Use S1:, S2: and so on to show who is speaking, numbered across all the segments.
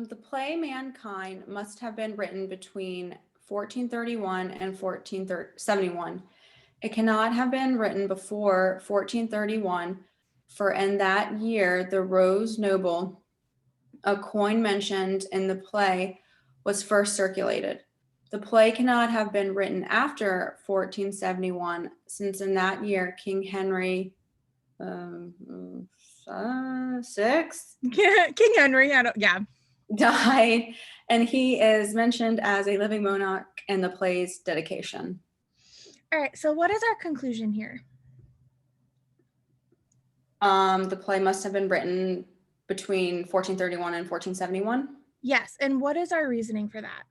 S1: The play Mankind must have been written between 1431 and 1471. It cannot have been written before 1431, for in that year the Rose Noble, a coin mentioned in the play, was first circulated. The play cannot have been written after 1471, since in that year King Henry sixth
S2: King Henry,
S1: died, and he is mentioned as a living monarch in the play's dedication.
S2: All right, so what is our conclusion here?
S1: The play must have been written between 1431 and 1471.
S2: Yes, and what is our reasoning for that?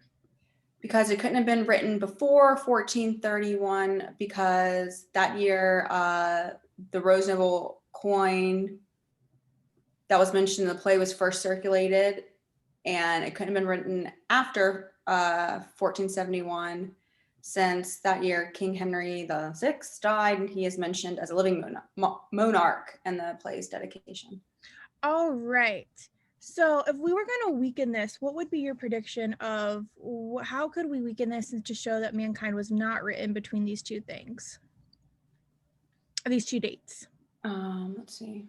S1: Because it couldn't have been written before 1431, because that year the Rose Noble coin that was mentioned in the play was first circulated, and it couldn't have been written after 1471, since that year King Henry VI died, and he is mentioned as a living monarch in the play's dedication.
S2: All right. So if we were going to weaken this, what would be your prediction of how could we weaken this to show that Mankind was not written between these two things, these two dates?
S1: Let's see.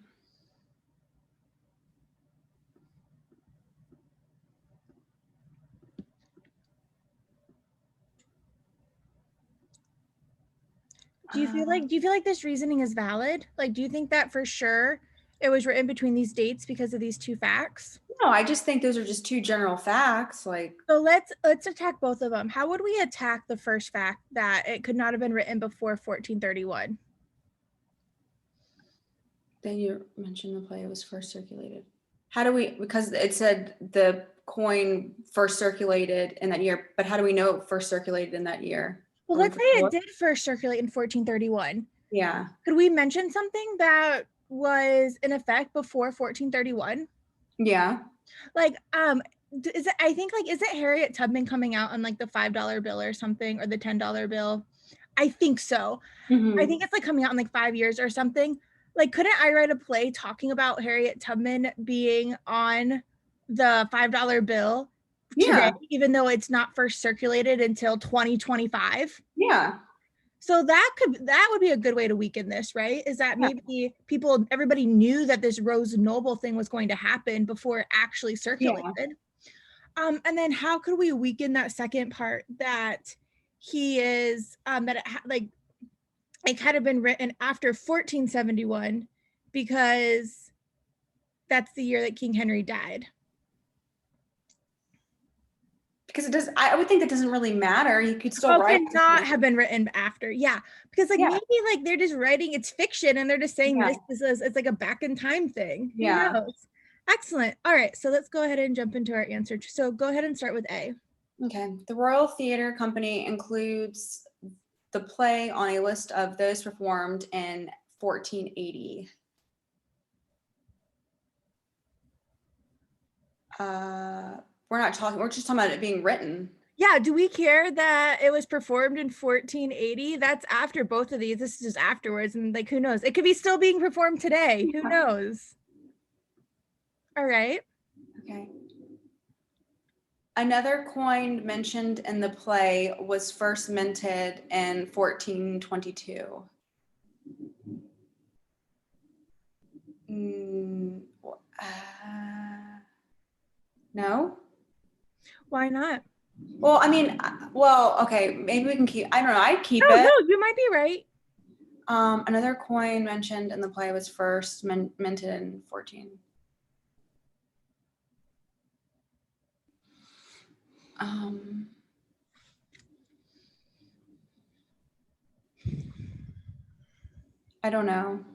S2: Do you feel like this reasoning is valid? Like, do you think that for sure it was written between these dates because of these two facts?
S1: No, I just think those are just two general facts. Like,
S2: so let's attack both of them. How would we attack the first fact that it could not have been written before 1431?
S1: then you mentioned the play was first circulated. How do we, because it said the coin first circulated in that year, but how do we know it first circulated in that year?
S2: Well, let's say it did first circulate in 1431.
S1: Yeah.
S2: Could we mention something that was in effect before 1431?
S1: Yeah.
S2: Like, is it Harriet Tubman coming out on like the $5 bill or something, or the $10 bill? I think so.
S1: Mm-hmm.
S2: I think it's like coming out in like 5 years or something. Like, couldn't I write a play talking about Harriet Tubman being on the $5 bill today, even though it's not first circulated until 2025?
S1: Yeah.
S2: So that would be a good way to weaken this, right? Is that maybe everybody knew that this Rose Noble thing was going to happen before it actually circulated. Yeah. And then how could we weaken that second part that he is, that it had been written after 1471 because that's the year that King Henry died?
S1: Because it does, I would think that doesn't really matter. You could still write.
S2: Could not have been written after. Yeah. Because maybe like they're just writing, it's fiction, and they're just saying this is it's like a back in time thing. Yeah. Who knows? Excellent. All right. So let's go ahead and jump into our answer. So go ahead and start with A.
S1: Okay. The Royal Theatre Company includes the play on a list of those performed in 1480. We're just talking about it being written.
S2: Yeah, do we care that it was performed in 1480? That's after both of these. This is just afterwards, and like, who knows? It could be still being performed today. Who knows? All right.
S1: Okay. Another coin mentioned in the play was first minted in 1422. No?
S2: Why not?
S1: Well, I mean, okay, maybe we can keep, I don't know, I'd keep it.
S2: No, you might be right.
S1: Another coin mentioned in the play was first minted in 14. I don't know.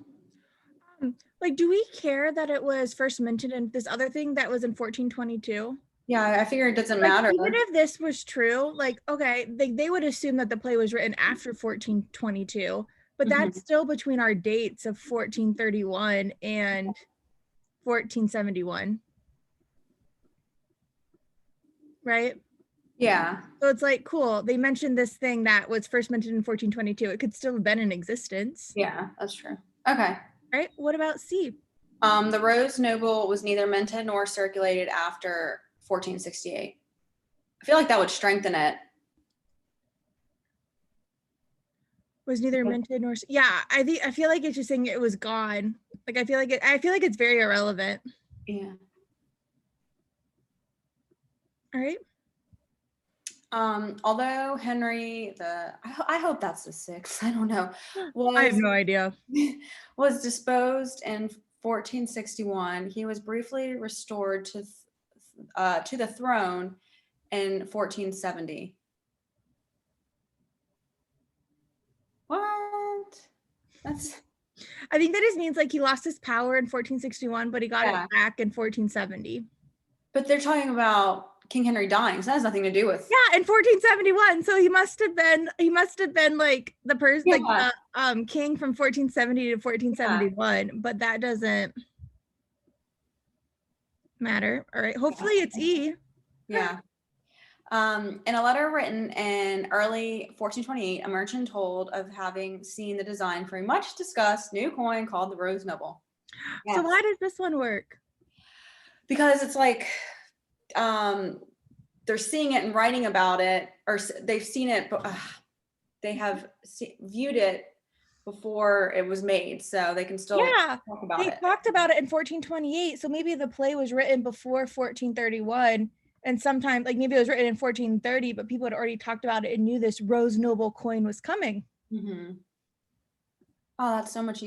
S2: Like, do we care that it was first mentioned in this other thing that was in 1422?
S1: Yeah, I figure it doesn't matter.
S2: Even if this was true, like, okay, they would assume that the play was written after 1422, but that's still between our dates of 1431 and 1471. Right?
S1: Yeah.
S2: So it's like, cool, they mentioned this thing that was first mentioned in 1422. It could still have been in existence.
S1: Yeah, that's true. Okay.
S2: All right, what about C?
S1: The Rose Noble was neither minted nor circulated after 1468. I feel like that would strengthen it.
S2: Was neither minted nor, yeah, I feel like it's just saying it was gone. Like I feel like it's very irrelevant.
S1: Yeah.
S2: All right.
S1: Although Henry I hope that's the 6th, I don't know,
S2: I have no idea.
S1: was disposed in 1461. He was briefly restored to the throne in 1470. What? That's
S2: I think that just means like he lost his power in 1461, but he got it back in 1470.
S1: But they're talking about King Henry dying, so that has nothing to do with.
S2: Yeah, in 1471. So he must have been like the person, like the king from 1470 to 1471. But that doesn't matter. All right. Hopefully it's E.
S1: Yeah. In a letter written in early 1428, a merchant told of having seen the design for a much discussed new coin called the Rose Noble.
S2: Yes. So why does this one work?
S1: Because it's like they're seeing it and writing about it, or they've seen it, but they have viewed it before it was made, so they can still talk about it. They
S2: talked about it in 1428, so maybe the play was written before 1431. And sometimes, like maybe it was written in 1430, but people had already talked about it and knew this Rose Noble coin was coming.
S1: Mm-hmm. Oh, that's so much easier.